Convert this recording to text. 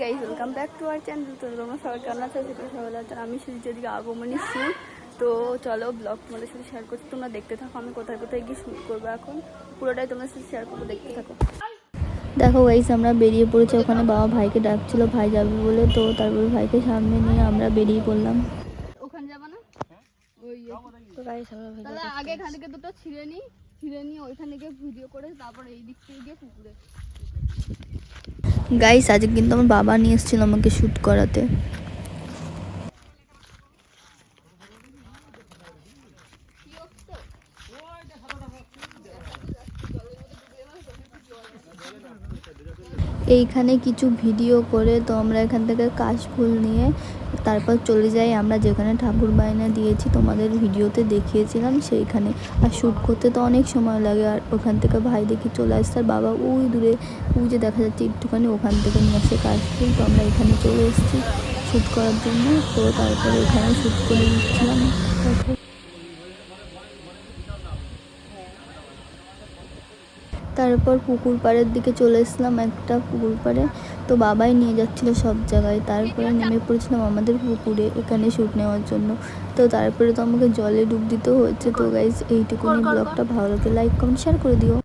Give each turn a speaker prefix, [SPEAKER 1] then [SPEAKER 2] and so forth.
[SPEAKER 1] Guys welcome back to our channel. তো তোমরা সবাই কেমন আছো? সেটা সবাই আছেন। আমি সুজিত এদিকে আগমনী শুট। তো চলো ব্লগ তোমাদের সাথে শেয়ার করছি, তোমরা দেখতে থাকো আমি কোথায় কোথায় গিয়ে শ্যুট করবো। এখন পুরোটাই তোমাদের সাথে শেয়ার করবো, দেখতে থাকো। দেখো গাইস আমরা বেরিয়ে পড়েছি, ওখানে বাবা ভাইকে ডাকছিল, ভাই যাবে বলে। তো তারপরে ভাইকে সামনে নিয়ে আমরা বেরিয়ে পড়লাম। ওখানে যাবা না? ওই তো গাইস আমরা তাহলে আগে এখান থেকে দুটো ছিঁড়ে নিয়ে ওইখানে গিয়ে ভিডিও করে তারপরে এই দিক থেকে গিয়ে পুকুরে। গাইস আজকে কিন্তু আমার বাবা নিয়ে এসেছিল আমাকে শ্যুট করাতে। এইখানে কিছু ভিডিও করে তো আমরা এখান থেকে কাশফুল নিয়ে তারপর চলে যাই আমরা যেখানে ঠাকুর বায়না দিয়েছি, তোমাদের ভিডিওতে দেখিয়েছিলাম সেইখানে। আর শ্যুট করতে তো অনেক সময় লাগে। আর ওখান থেকে ভাই দেখি চলে আসছে, আর বাবা ওই দূরে ওই যে দেখা যাচ্ছে একটুখানি, ওখান থেকে নিয়ে আসে কাশফুল। তো আমরা এখানে চলে এসেছি শ্যুট করার জন্য। তো তারপরে এখানে শ্যুট করে দিচ্ছিলাম। তারপর পুকুর পাড়ের দিকে চলে এসলাম, একটা পুকুর পাড়ে। তো বাবাই নিয়ে যাচ্ছিলো সব জায়গায়। তারপরে নেমে পড়েছিলাম আমাদের পুকুরে এখানে শ্যুট নেওয়ার জন্য। তো তারপরে তো আমাকে জলে ডুব দিতেও হচ্ছে। তো গাইজ এইটুকুনি ব্লগটা ভালো লাগে লাইক কমেন্ট শেয়ার করে দিও।